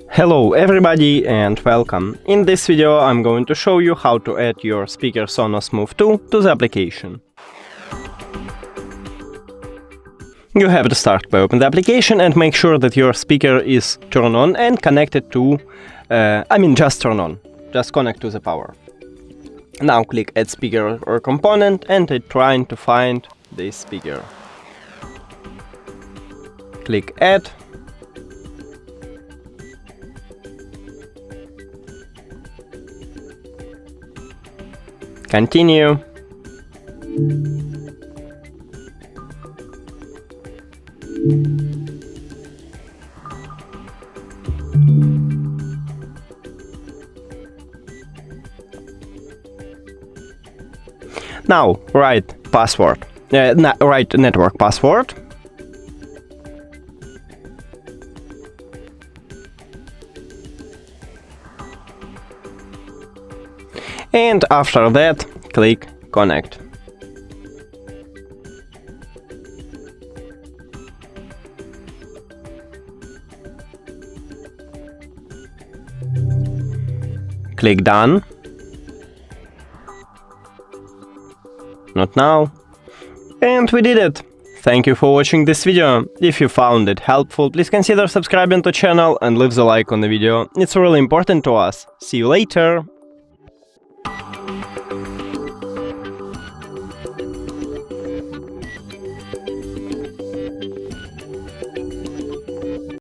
Hello everybody and welcome. In this video I'm going to show you how to add your speaker SONOS MOVE 2 to the application. You have to start by opening the application and make sure that your speaker is turned on and connected to, just turn on, just connect to the power. Now click add speaker or component and trying to find this speaker. Click add. Continue. Now write password. Write network password. And after that, click connect. Click done. Not now. And we did it! Thank you for watching this video. If you found it helpful, please consider subscribing to the channel and leave the like on the video. It's really important to us. See you later!